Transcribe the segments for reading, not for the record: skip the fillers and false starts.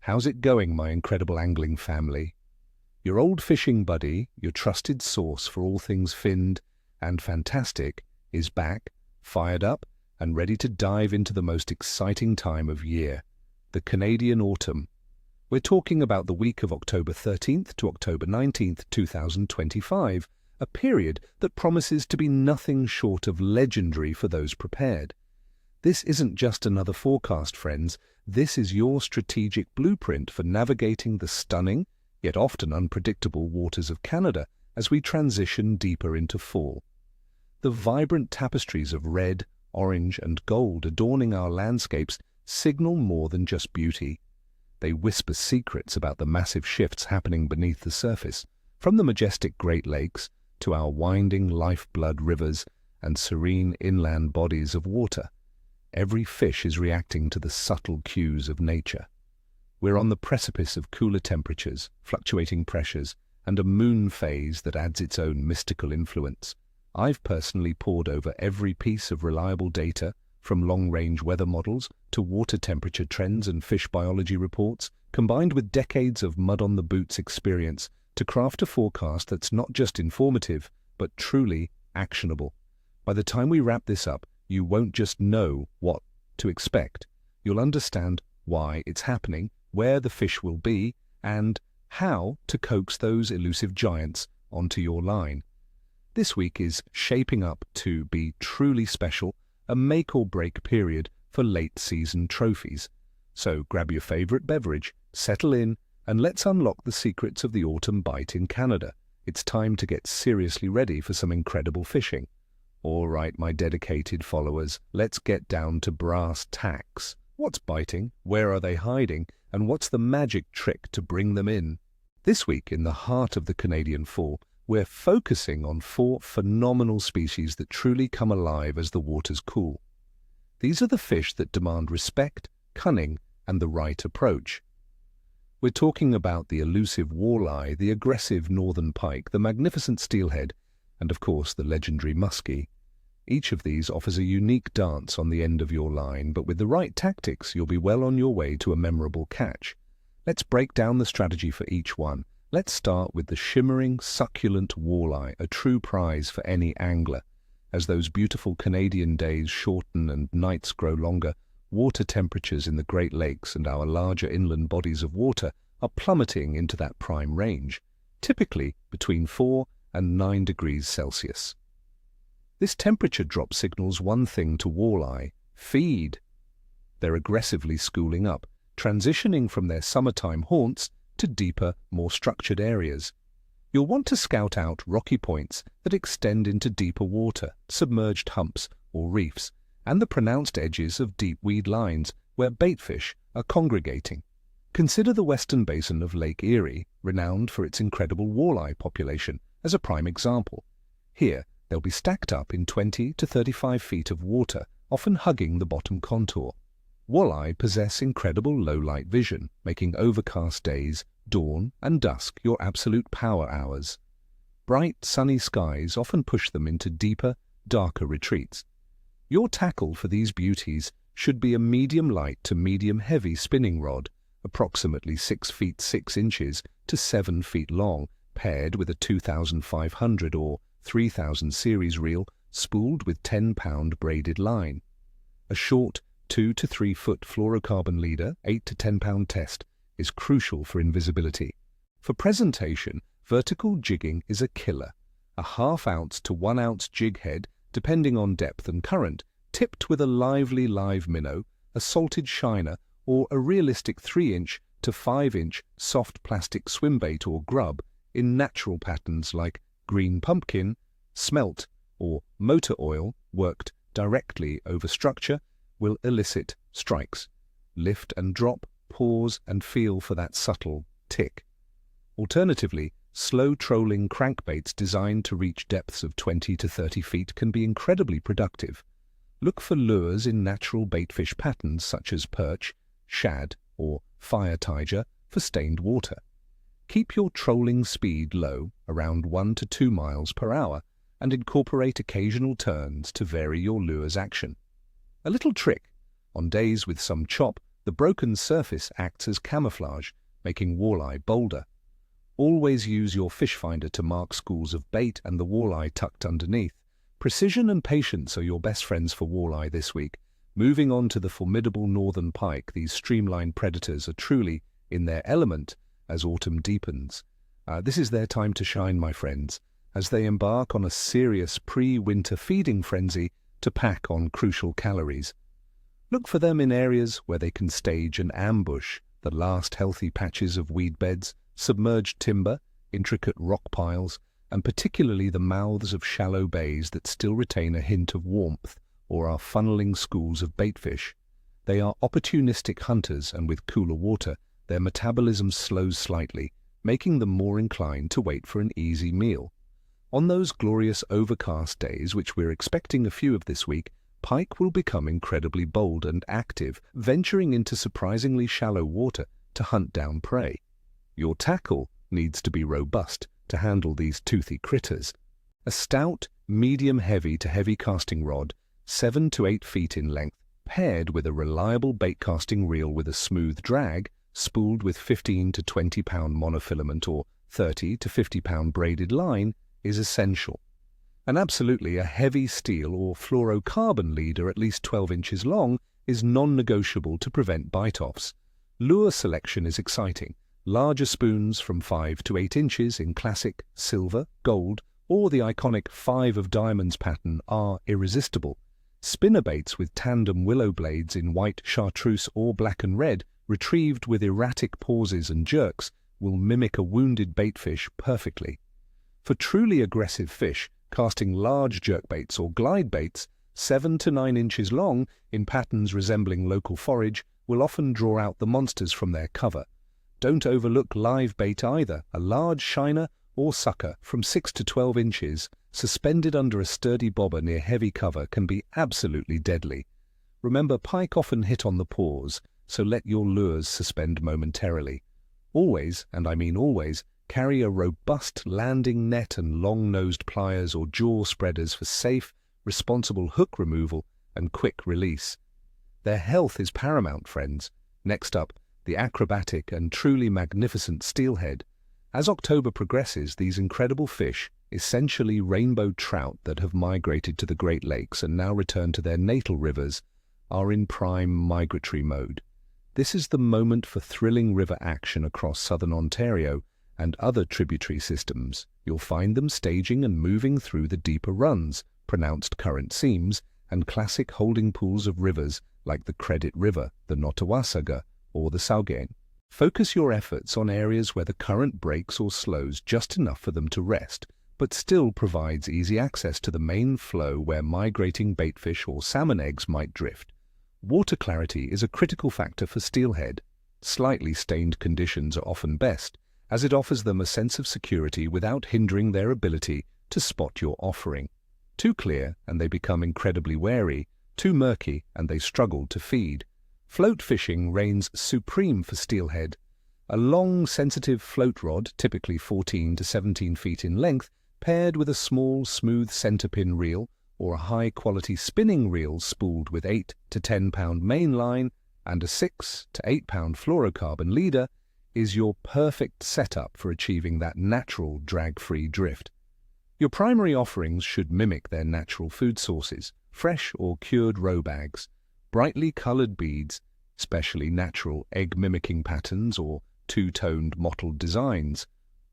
How's it going, my incredible angling family? Your old fishing buddy, your trusted source for all things finned and fantastic, is back, fired up, and ready to dive into the most exciting time of year, the Canadian autumn. We're talking about the week of October 13th to October 19th, 2025, a period that promises to be nothing short of legendary for those prepared. This isn't just another forecast, friends. This is your strategic blueprint for navigating the stunning, yet often unpredictable waters of Canada as we transition deeper into fall. The vibrant tapestries of red, orange, and gold adorning our landscapes signal more than just beauty. They whisper secrets about the massive shifts happening beneath the surface, from the majestic Great Lakes to our winding lifeblood rivers and serene inland bodies of water. Every fish is reacting to the subtle cues of nature. We're on the precipice of cooler temperatures, fluctuating pressures, and a moon phase that adds its own mystical influence. I've personally pored over every piece of reliable data, from long-range weather models to water temperature trends and fish biology reports, combined with decades of mud-on-the-boots experience to craft a forecast that's not just informative, but truly actionable. By the time we wrap this up, you won't just know what to expect. You'll understand why it's happening, where the fish will be, and how to coax those elusive giants onto your line. This week is shaping up to be truly special, a make-or-break period for late-season trophies. So grab your favorite beverage, settle in, and let's unlock the secrets of the autumn bite in Canada. It's time to get seriously ready for some incredible fishing. All right, my dedicated followers, let's get down to brass tacks. What's biting? Where are they hiding? And what's the magic trick to bring them in? This week, in the heart of the Canadian fall, we're focusing on 4 phenomenal species that truly come alive as the waters cool. These are the fish that demand respect, cunning, and the right approach. We're talking about the elusive walleye, the aggressive northern pike, the magnificent steelhead, and of course the legendary muskie. Each of these offers a unique dance on the end of your line, but with the right tactics you'll be well on your way to a memorable catch. Let's break down the strategy for each one. Let's start with the shimmering, succulent walleye, a true prize for any angler. As those beautiful Canadian days shorten and nights grow longer, water temperatures in the Great Lakes and our larger inland bodies of water are plummeting into that prime range, typically between 4 and 9 degrees Celsius. This temperature drop signals one thing to walleye: feed. They're aggressively schooling up, transitioning from their summertime haunts to deeper, more structured areas. You'll want to scout out rocky points that extend into deeper water, submerged humps or reefs, and the pronounced edges of deep weed lines where baitfish are congregating. Consider the western basin of Lake Erie, renowned for its incredible walleye population, as a prime example. Here, they'll be stacked up in 20 to 35 feet of water, often hugging the bottom contour. Walleye possess incredible low-light vision, making overcast days, dawn, and dusk your absolute power hours. Bright, sunny skies often push them into deeper, darker retreats. Your tackle for these beauties should be a medium-light to medium-heavy spinning rod, approximately 6 feet 6 inches to 7 feet long, paired with a 2500 or 3000 series reel spooled with 10-pound braided line. A short 2 to 3 foot fluorocarbon leader, 8 to 10-pound test, is crucial for invisibility. For presentation, vertical jigging is a killer. A ½ ounce to 1 ounce jig head, depending on depth and current, tipped with a lively live minnow, a salted shiner, or a realistic 3-inch to 5-inch soft plastic swim bait or grub in natural patterns like green pumpkin, smelt, or motor oil worked directly over structure will elicit strikes. Lift and drop, pause and feel for that subtle tick. Alternatively, slow trolling crankbaits designed to reach depths of 20 to 30 feet can be incredibly productive. Look for lures in natural baitfish patterns such as perch, shad, or fire tiger for stained water. Keep your trolling speed low, around 1 to 2 miles per hour, and incorporate occasional turns to vary your lure's action. A little trick: on days with some chop, The broken surface acts as camouflage, making walleye bolder. Always use your fish finder to mark schools of bait and the walleye tucked underneath. Precision and patience are your best friends for walleye this week. Moving on to the formidable northern pike, these streamlined predators are truly in their element as autumn deepens. This is their time to shine, my friends, as they embark on a serious pre-winter feeding frenzy to pack on crucial calories. Look for them in areas where they can stage an ambush, the last healthy patches of weed beds, submerged timber, intricate rock piles, and particularly the mouths of shallow bays that still retain a hint of warmth or are funneling schools of baitfish. They are opportunistic hunters, and with cooler water, their metabolism slows slightly, making them more inclined to wait for an easy meal. On those glorious overcast days, which we're expecting a few of this week, pike will become incredibly bold and active, venturing into surprisingly shallow water to hunt down prey. Your tackle needs to be robust to handle these toothy critters. A stout, medium-heavy to heavy casting rod, 7 to 8 feet in length, paired with a reliable bait casting reel with a smooth drag, spooled with 15 to 20 pound monofilament or 30 to 50 pound braided line, is essential. And absolutely a heavy steel or fluorocarbon leader at least 12 inches long is non-negotiable to prevent bite-offs. Lure selection is exciting. Larger spoons from 5 to 8 inches in classic, silver, gold, or the iconic 5 of diamonds pattern are irresistible. Spinnerbaits with tandem willow blades in white chartreuse or black and red, retrieved with erratic pauses and jerks, will mimic a wounded baitfish perfectly. For truly aggressive fish, casting large jerkbaits or glide baits, 7 to 9 inches long, in patterns resembling local forage, will often draw out the monsters from their cover. Don't overlook live bait either. A large shiner or sucker from 6 to 12 inches, suspended under a sturdy bobber near heavy cover, can be absolutely deadly. Remember, pike often hit on the paws, so let your lures suspend momentarily. Always, and I mean always, carry a robust landing net and long-nosed pliers or jaw spreaders for safe, responsible hook removal and quick release. Their health is paramount, friends. Next up, the acrobatic and truly magnificent steelhead. As October progresses, these incredible fish, essentially rainbow trout that have migrated to the Great Lakes and now return to their natal rivers, are in prime migratory mode. This is the moment for thrilling river action across southern Ontario and other tributary systems. You'll find them staging and moving through the deeper runs, pronounced current seams, and classic holding pools of rivers like the Credit River, the Nottawasaga, or the Saugeen. Focus your efforts on areas where the current breaks or slows just enough for them to rest, but still provides easy access to the main flow where migrating baitfish or salmon eggs might drift. Water clarity is a critical factor for steelhead. Slightly stained conditions are often best, as it offers them a sense of security without hindering their ability to spot your offering. Too clear, and they become incredibly wary. Too murky, and they struggle to feed. Float fishing reigns supreme for steelhead. A long, sensitive float rod, typically 14 to 17 feet in length, paired with a small, smooth centerpin reel or a high-quality spinning reel spooled with 8 to 10 pound main line and a 6 to 8 pound fluorocarbon leader, is your perfect setup for achieving that natural drag-free drift. Your primary offerings should mimic their natural food sources, fresh or cured roe bags, brightly colored beads, especially natural egg-mimicking patterns or two-toned mottled designs,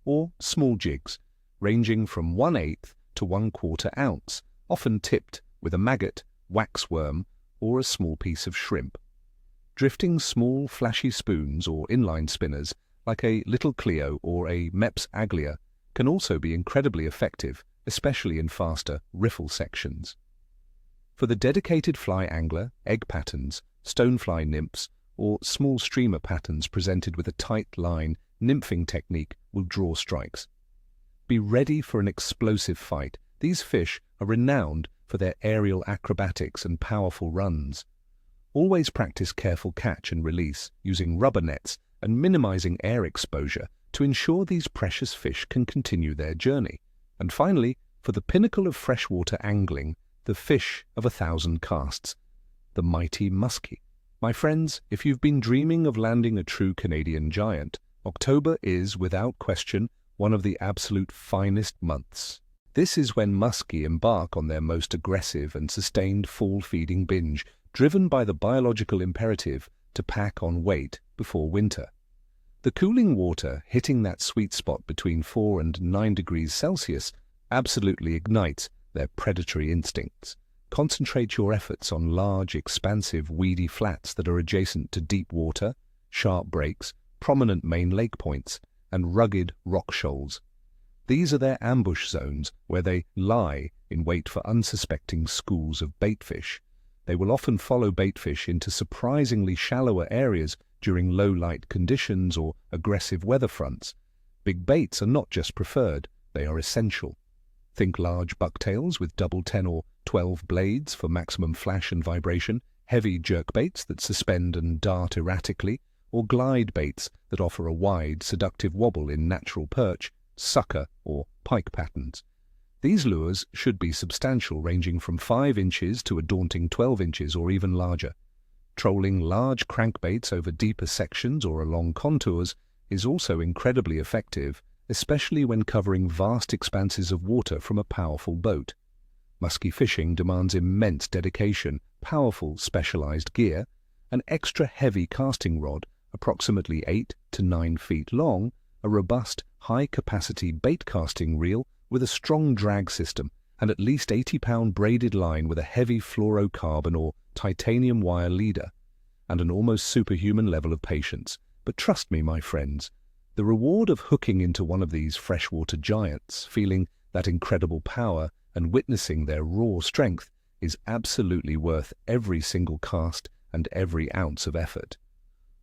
or small jigs, ranging from 1/8 to 1/4 ounce, often tipped with a maggot, waxworm, or a small piece of shrimp. Drifting small, flashy spoons or inline spinners, like a Little Cleo or a Mepps Aglia, can also be incredibly effective, especially in faster riffle sections. For the dedicated fly angler, egg patterns, stonefly nymphs, or small streamer patterns presented with a tight line nymphing technique will draw strikes. Be ready for an explosive fight. These fish are renowned for their aerial acrobatics and powerful runs. Always practice careful catch and release, using rubber nets and minimizing air exposure to ensure these precious fish can continue their journey. And finally, for the pinnacle of freshwater angling, the fish of 1,000 casts, the mighty muskie. My friends, if you've been dreaming of landing a true Canadian giant, October is, without question, one of the absolute finest months. This is when muskie embark on their most aggressive and sustained fall-feeding binge, driven by the biological imperative to pack on weight before winter. The cooling water hitting that sweet spot between 4 and 9 degrees Celsius absolutely ignites their predatory instincts. Concentrate your efforts on large, expansive, weedy flats that are adjacent to deep water, sharp breaks, prominent main lake points, and rugged rock shoals. These are their ambush zones where they lie in wait for unsuspecting schools of baitfish. They will often follow baitfish into surprisingly shallower areas during low-light conditions or aggressive weather fronts. Big baits are not just preferred, they are essential. Think large bucktails with double 10 or 12 blades for maximum flash and vibration, heavy jerkbaits that suspend and dart erratically, or glide baits that offer a wide, seductive wobble in natural perch, sucker, or pike patterns. These lures should be substantial, ranging from 5 inches to a daunting 12 inches or even larger. Trolling large crankbaits over deeper sections or along contours is also incredibly effective, especially when covering vast expanses of water from a powerful boat. Muskie fishing demands immense dedication, powerful specialized gear, an extra heavy casting rod, approximately 8 to 9 feet long, a robust, high-capacity bait casting reel with a strong drag system, and at least 80-pound braided line with a heavy fluorocarbon or titanium wire leader, and an almost superhuman level of patience. But trust me, my friends, the reward of hooking into one of these freshwater giants, feeling that incredible power and witnessing their raw strength, is absolutely worth every single cast and every ounce of effort.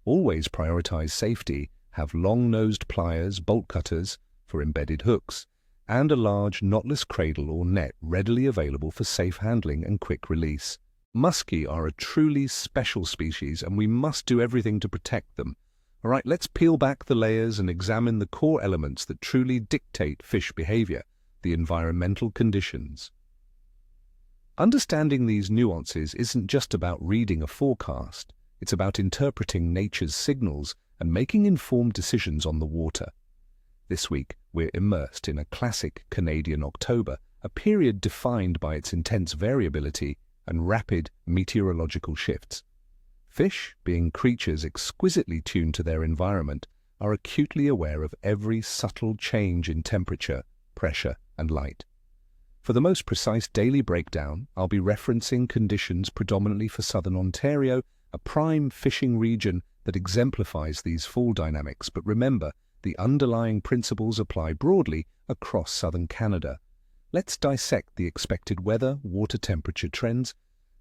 Always prioritize safety, have long-nosed pliers, bolt cutters for embedded hooks, and a large knotless cradle or net readily available for safe handling and quick release. Muskie are a truly special species, and we must do everything to protect them. All right, let's peel back the layers and examine the core elements that truly dictate fish behavior, the environmental conditions. Understanding these nuances isn't just about reading a forecast. It's about interpreting nature's signals and making informed decisions on the water. This week, we're immersed in a classic Canadian October, a period defined by its intense variability and rapid meteorological shifts. Fish, being creatures exquisitely tuned to their environment, are acutely aware of every subtle change in temperature, pressure, and light. For the most precise daily breakdown, I'll be referencing conditions predominantly for southern Ontario, a prime fishing region that exemplifies these fall dynamics. But remember, the underlying principles apply broadly across southern Canada. Let's dissect the expected weather, water temperature trends,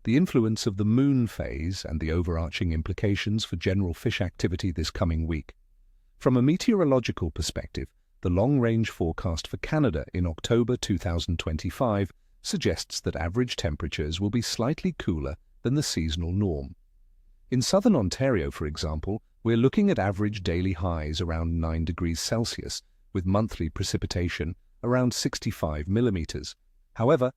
the influence of the moon phase, and the overarching implications for general fish activity this coming week. From a meteorological perspective, the long-range forecast for Canada in October 2025 suggests that average temperatures will be slightly cooler than the seasonal norm. In southern Ontario, for example, we're looking at average daily highs around 9 degrees Celsius, with monthly precipitation around 65 millimeters. However,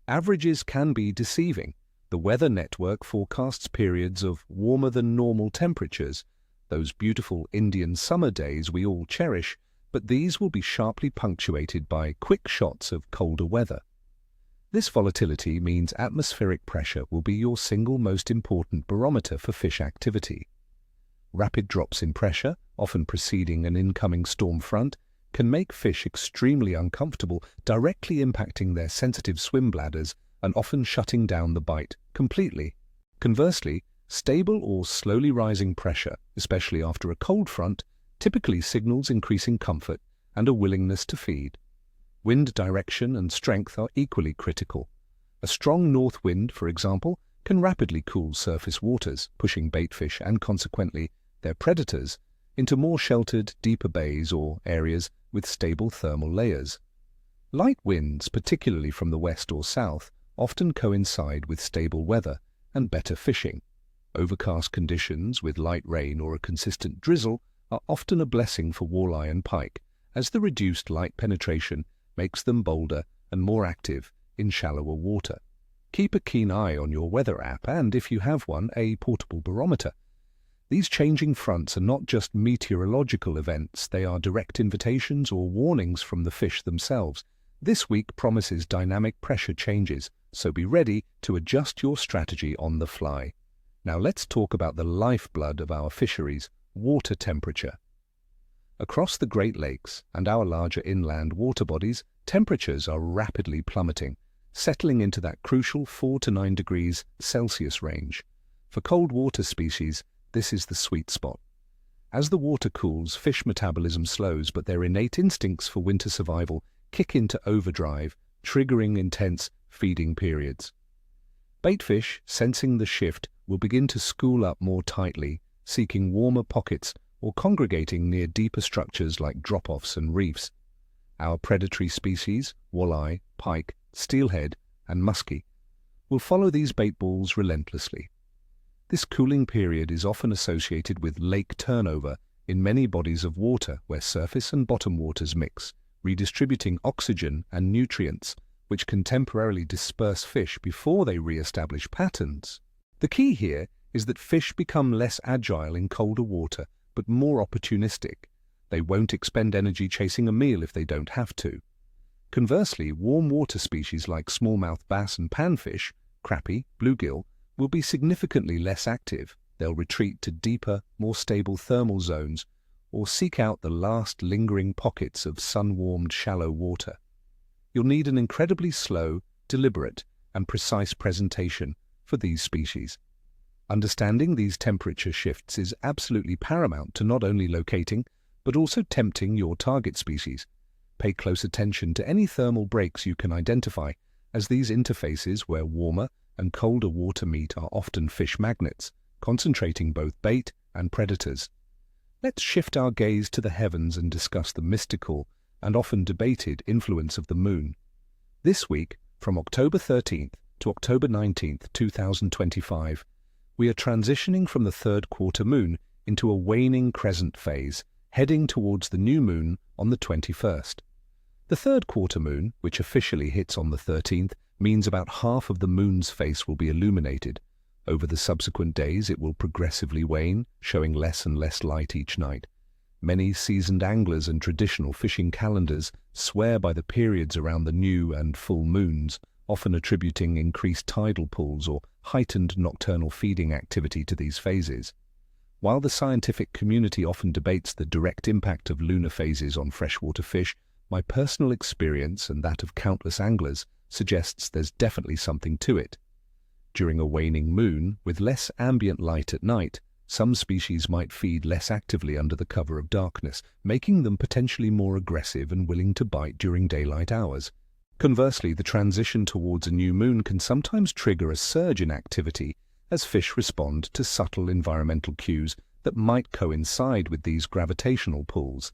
averages can be deceiving. The Weather Network forecasts periods of warmer-than-normal temperatures, those beautiful Indian summer days we all cherish, but these will be sharply punctuated by quick shots of colder weather. This volatility means atmospheric pressure will be your single most important barometer for fish activity. Rapid drops in pressure, often preceding an incoming storm front, can make fish extremely uncomfortable, directly impacting their sensitive swim bladders and often shutting down the bite completely. Conversely, stable or slowly rising pressure, especially after a cold front, typically signals increasing comfort and a willingness to feed. Wind direction and strength are equally critical. A strong north wind, for example, can rapidly cool surface waters, pushing baitfish and consequently their predators into more sheltered, deeper bays or areas with stable thermal layers. Light winds, particularly from the west or south, often coincide with stable weather and better fishing. Overcast conditions with light rain or a consistent drizzle are often a blessing for walleye and pike, as the reduced light penetration makes them bolder and more active in shallower water. Keep a keen eye on your weather app and, if you have one, a portable barometer. These changing fronts are not just meteorological events, they are direct invitations or warnings from the fish themselves. This week promises dynamic pressure changes, so be ready to adjust your strategy on the fly. Now let's talk about the lifeblood of our fisheries, water temperature. Across the Great Lakes and our larger inland water bodies, temperatures are rapidly plummeting, settling into that crucial 4 to 9 degrees Celsius range. For cold water species, this is the sweet spot. As the water cools, fish metabolism slows, but their innate instincts for winter survival kick into overdrive, triggering intense feeding periods. Baitfish, sensing the shift, will begin to school up more tightly, seeking warmer pockets or congregating near deeper structures like drop-offs and reefs. Our predatory species, walleye, pike, steelhead, and muskie, will follow these bait balls relentlessly. This cooling period is often associated with lake turnover in many bodies of water where surface and bottom waters mix, redistributing oxygen and nutrients, which can temporarily disperse fish before they re-establish patterns. The key here is that fish become less agile in colder water, but more opportunistic. They won't expend energy chasing a meal if they don't have to. Conversely, warm water species like smallmouth bass and panfish, crappie, bluegill, will be significantly less active. They'll retreat to deeper, more stable thermal zones or seek out the last lingering pockets of sun-warmed shallow water. You'll need an incredibly slow, deliberate, and precise presentation for these species. Understanding these temperature shifts is absolutely paramount to not only locating, but also tempting your target species. Pay close attention to any thermal breaks you can identify, as these interfaces where warmer and colder water meet are often fish magnets, concentrating both bait and predators. Let's shift our gaze to the heavens and discuss the mystical and often debated influence of the moon. This week, from October 13th to October 19th, 2025, we are transitioning from the third quarter moon into a waning crescent phase, heading towards the new moon on the 21st. The third quarter moon, which officially hits on the 13th, means about half of the moon's face will be illuminated. Over the subsequent days, it will progressively wane, showing less and less light each night. Many seasoned anglers and traditional fishing calendars swear by the periods around the new and full moons, often attributing increased tidal pools or heightened nocturnal feeding activity to these phases. While the scientific community often debates the direct impact of lunar phases on freshwater fish, my personal experience and that of countless anglers suggests there's definitely something to it. During a waning moon, with less ambient light at night, some species might feed less actively under the cover of darkness, making them potentially more aggressive and willing to bite during daylight hours. Conversely, the transition towards a new moon can sometimes trigger a surge in activity as fish respond to subtle environmental cues that might coincide with these gravitational pulls.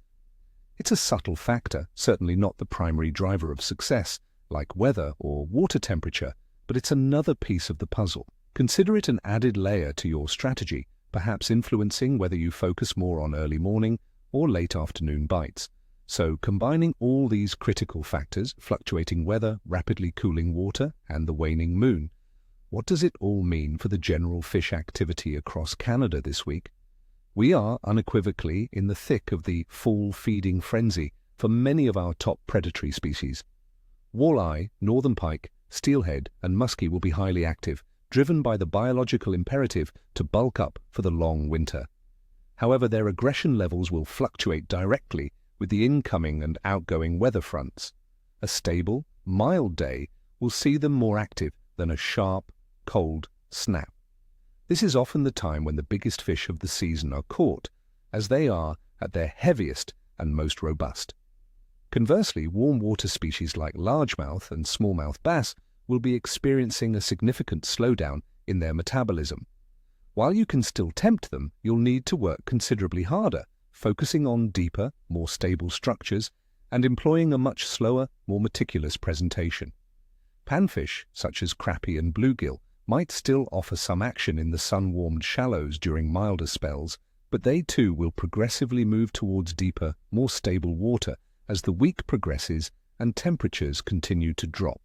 It's a subtle factor, certainly not the primary driver of success, like weather or water temperature, but it's another piece of the puzzle. Consider it an added layer to your strategy, perhaps influencing whether you focus more on early morning or late afternoon bites. So, combining all these critical factors, fluctuating weather, rapidly cooling water, and the waning moon, what does it all mean for the general fish activity across Canada this week? We are unequivocally in the thick of the fall feeding frenzy for many of our top predatory species. Walleye, northern pike, steelhead, and muskie will be highly active, driven by the biological imperative to bulk up for the long winter. However, their aggression levels will fluctuate directly with the incoming and outgoing weather fronts. A stable, mild day will see them more active than a sharp, cold snap. This is often the time when the biggest fish of the season are caught, as they are at their heaviest and most robust. Conversely, warm water species like largemouth and smallmouth bass will be experiencing a significant slowdown in their metabolism. While you can still tempt them, you'll need to work considerably harder, focusing on deeper, more stable structures and employing a much slower, more meticulous presentation. Panfish, such as crappie and bluegill, might still offer some action in the sun-warmed shallows during milder spells, but they too will progressively move towards deeper, more stable water as the week progresses and temperatures continue to drop.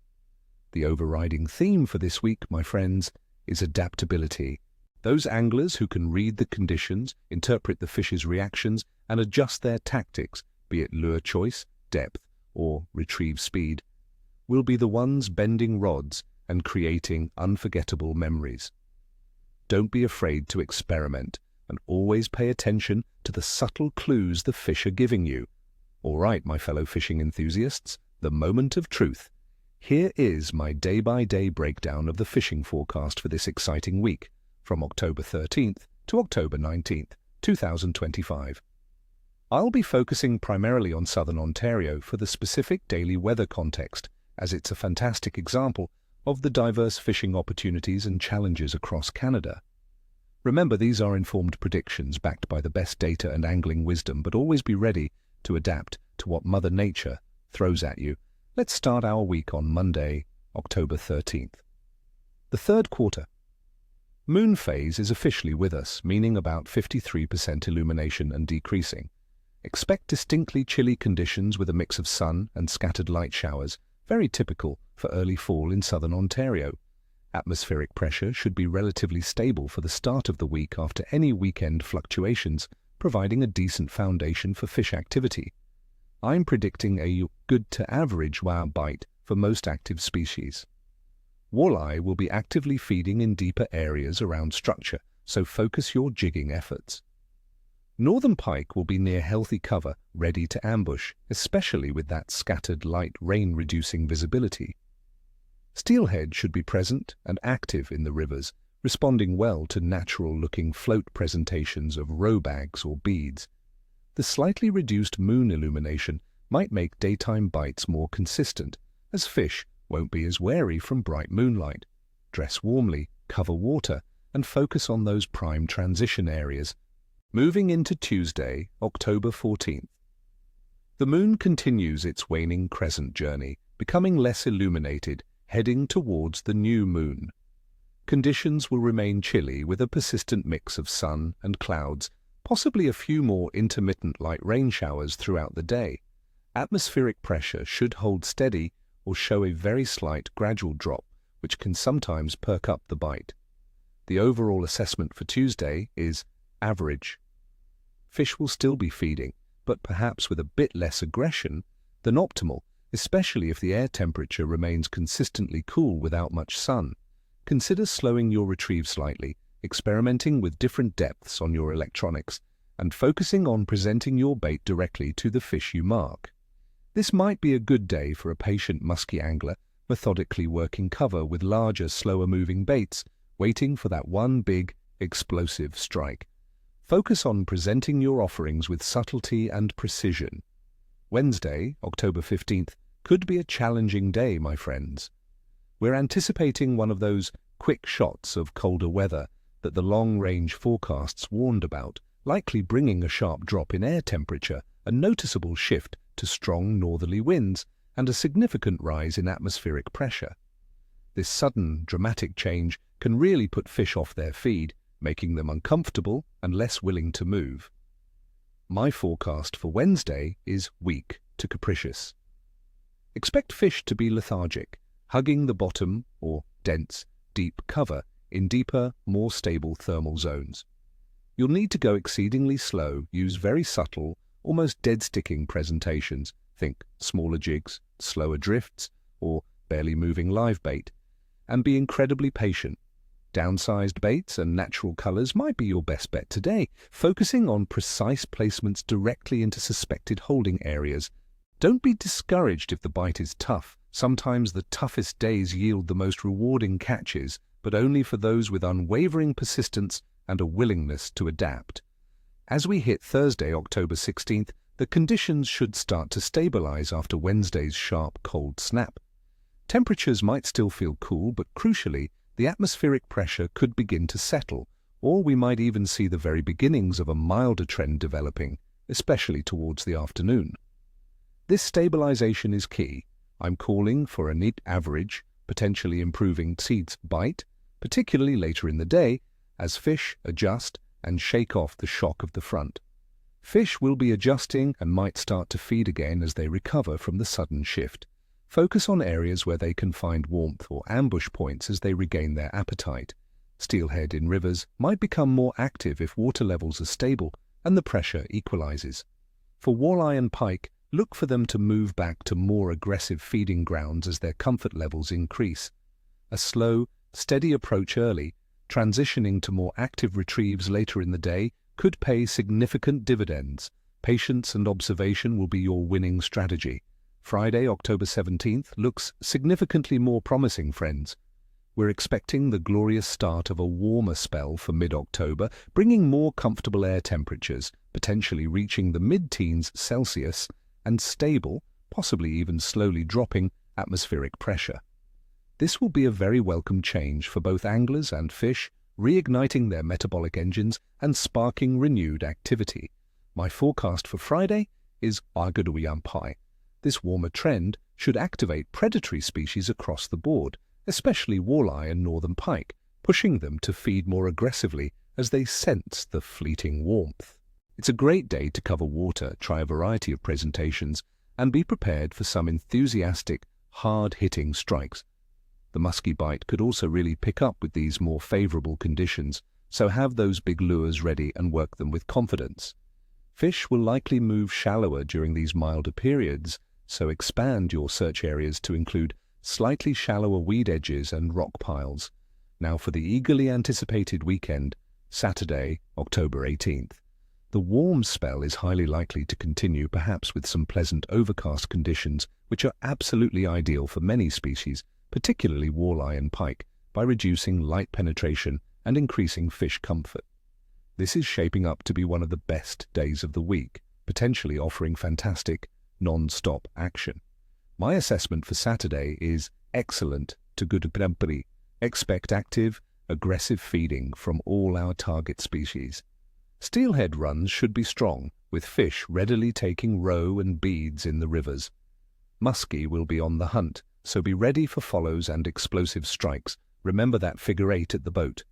The overriding theme for this week, my friends, is adaptability. Those anglers who can read the conditions, interpret the fish's reactions, and adjust their tactics, be it lure choice, depth, or retrieve speed, will be the ones bending rods and creating unforgettable memories. Don't be afraid to experiment, and always pay attention to the subtle clues the fish are giving you. All right, my fellow fishing enthusiasts, the moment of truth. Here is my day-by-day breakdown of the fishing forecast for this exciting week, from October 13th to October 19th, 2025. I'll be focusing primarily on southern Ontario for the specific daily weather context, as it's a fantastic example of the diverse fishing opportunities and challenges across Canada. Remember, these are informed predictions backed by the best data and angling wisdom, but always be ready to adapt to what Mother Nature throws at you. Let's start our week on Monday, October 13th. The third quarter. Moon phase is officially with us, meaning about 53% illumination and decreasing. Expect distinctly chilly conditions with a mix of sun and scattered light showers, very typical for early fall in southern Ontario. Atmospheric pressure should be relatively stable for the start of the week after any weekend fluctuations, providing a decent foundation for fish activity. I'm predicting a good to average wow bite for most active species. Walleye will be actively feeding in deeper areas around structure, so focus your jigging efforts. Northern pike will be near healthy cover, ready to ambush, especially with that scattered light rain reducing visibility. Steelhead should be present and active in the rivers, responding well to natural-looking float presentations of roe bags or beads. The slightly reduced moon illumination might make daytime bites more consistent, as fish won't be as wary from bright moonlight. Dress warmly, cover water, and focus on those prime transition areas. Moving into Tuesday, October 14th. The moon continues its waning crescent journey, becoming less illuminated, heading towards the new moon. Conditions will remain chilly with a persistent mix of sun and clouds, possibly a few more intermittent light rain showers throughout the day. Atmospheric pressure should hold steady or show a very slight gradual drop, which can sometimes perk up the bite. The overall assessment for Tuesday is average. Fish will still be feeding, but perhaps with a bit less aggression than optimal, especially if the air temperature remains consistently cool without much sun. Consider slowing your retrieve slightly, experimenting with different depths on your electronics, and focusing on presenting your bait directly to the fish you mark. This might be a good day for a patient musky angler, methodically working cover with larger, slower-moving baits, waiting for that one big, explosive strike. Focus on presenting your offerings with subtlety and precision. Wednesday, October 15th, could be a challenging day, my friends. We're anticipating one of those quick shots of colder weather that the long-range forecasts warned about, likely bringing a sharp drop in air temperature, a noticeable shift to strong northerly winds, and a significant rise in atmospheric pressure. This sudden, dramatic change can really put fish off their feed, making them uncomfortable and less willing to move. My forecast for Wednesday is weak to capricious. Expect fish to be lethargic, hugging the bottom or dense, deep cover in deeper, more stable thermal zones. You'll need to go exceedingly slow, use very subtle, almost dead-sticking presentations, think smaller jigs, slower drifts, or barely moving live bait, and be incredibly patient. Downsized baits and natural colors might be your best bet today, focusing on precise placements directly into suspected holding areas. Don't be discouraged if the bite is tough. Sometimes the toughest days yield the most rewarding catches, but only for those with unwavering persistence and a willingness to adapt. As we hit Thursday, October 16th, the conditions should start to stabilize after Wednesday's sharp cold snap. Temperatures might still feel cool, but crucially, the atmospheric pressure could begin to settle, or we might even see the very beginnings of a milder trend developing, especially towards the afternoon. This stabilization is key. I'm calling for a neat average, potentially improving seeds bite, particularly later in the day, as fish adjust and shake off the shock of the front. Fish will be adjusting and might start to feed again as they recover from the sudden shift. Focus on areas where they can find warmth or ambush points as they regain their appetite. Steelhead in rivers might become more active if water levels are stable and the pressure equalizes. For walleye and pike, look for them to move back to more aggressive feeding grounds as their comfort levels increase. A slow, steady approach early, transitioning to more active retrieves later in the day, could pay significant dividends. Patience and observation will be your winning strategy. Friday, October 17th, looks significantly more promising, friends. We're expecting the glorious start of a warmer spell for mid-October, bringing more comfortable air temperatures, potentially reaching the mid-teens Celsius, and stable, possibly even slowly dropping, atmospheric pressure. This will be a very welcome change for both anglers and fish, reigniting their metabolic engines and sparking renewed activity. My forecast for Friday is Agaduiampai. This warmer trend should activate predatory species across the board, especially walleye and northern pike, pushing them to feed more aggressively as they sense the fleeting warmth. It's a great day to cover water, try a variety of presentations, and be prepared for some enthusiastic, hard-hitting strikes. The musky bite could also really pick up with these more favorable conditions, so have those big lures ready and work them with confidence. Fish will likely move shallower during these milder periods, so expand your search areas to include slightly shallower weed edges and rock piles. Now for the eagerly anticipated weekend, Saturday, October 18th. The warm spell is highly likely to continue, perhaps with some pleasant overcast conditions, which are absolutely ideal for many species, particularly walleye and pike, by reducing light penetration and increasing fish comfort. This is shaping up to be one of the best days of the week, potentially offering fantastic, non-stop action. My assessment for Saturday is excellent to good. Expect active, aggressive feeding from all our target species. Steelhead runs should be strong, with fish readily taking roe and beads in the rivers. Muskie will be on the hunt, so be ready for follows and explosive strikes. Remember that figure 8 at the boat.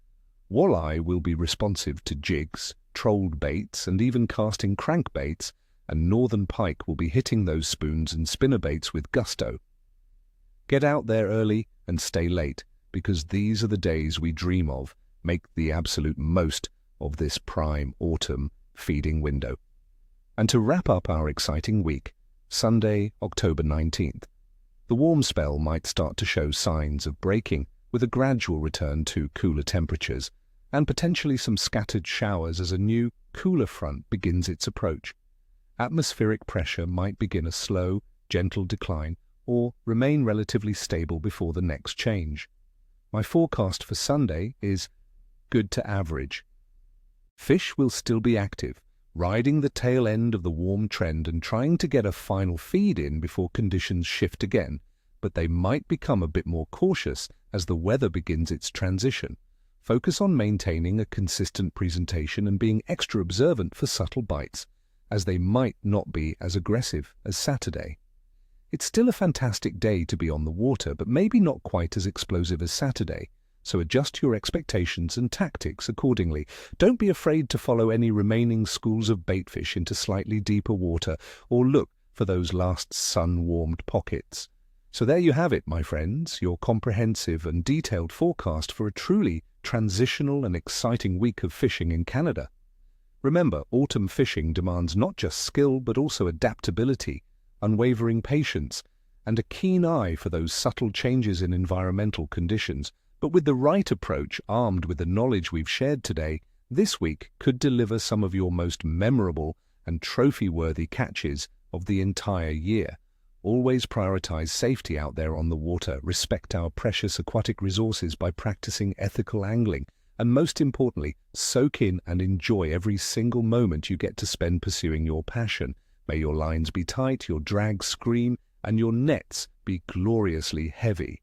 Walleye will be responsive to jigs, trolled baits, and even casting crankbaits, and northern pike will be hitting those spoons and spinnerbaits with gusto. Get out there early and stay late, because these are the days we dream of. Make the absolute most of this prime autumn feeding window. And to wrap up our exciting week, Sunday, October 19th. The warm spell might start to show signs of breaking, with a gradual return to cooler temperatures, and potentially some scattered showers as a new, cooler front begins its approach. Atmospheric pressure might begin a slow, gentle decline, or remain relatively stable before the next change. My forecast for Sunday is good to average. Fish will still be active, riding the tail end of the warm trend and trying to get a final feed in before conditions shift again, but they might become a bit more cautious as the weather begins its transition. Focus on maintaining a consistent presentation and being extra observant for subtle bites, as they might not be as aggressive as Saturday. It's still a fantastic day to be on the water, but maybe not quite as explosive as Saturday, so adjust your expectations and tactics accordingly. Don't be afraid to follow any remaining schools of baitfish into slightly deeper water, or look for those last sun-warmed pockets. So there you have it, my friends, your comprehensive and detailed forecast for a truly transitional and exciting week of fishing in Canada. Remember, autumn fishing demands not just skill but also adaptability, unwavering patience, and a keen eye for those subtle changes in environmental conditions. But with the right approach, armed with the knowledge we've shared today, this week could deliver some of your most memorable and trophy-worthy catches of the entire year. Always prioritize safety out there on the water, respect our precious aquatic resources by practicing ethical angling, and most importantly, soak in and enjoy every single moment you get to spend pursuing your passion. May your lines be tight, your drags scream, and your nets be gloriously heavy.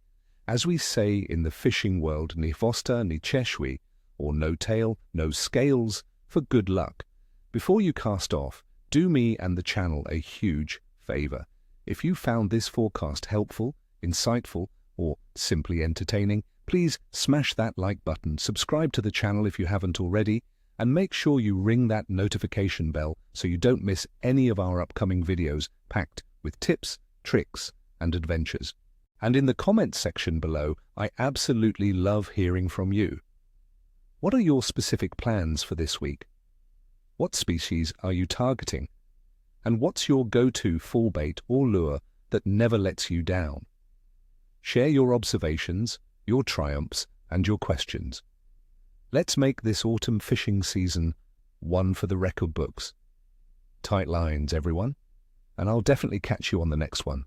As we say in the fishing world, ni fosta ni cheshwi, or no tail, no scales, for good luck. Before you cast off, do me and the channel a huge favor. If you found this forecast helpful, insightful, or simply entertaining, please smash that like button, subscribe to the channel if you haven't already, and make sure you ring that notification bell so you don't miss any of our upcoming videos packed with tips, tricks, and adventures. And in the comments section below, I absolutely love hearing from you. What are your specific plans for this week? What species are you targeting? And what's your go-to fall bait or lure that never lets you down? Share your observations, your triumphs, and your questions. Let's make this autumn fishing season one for the record books. Tight lines, everyone, and I'll definitely catch you on the next one.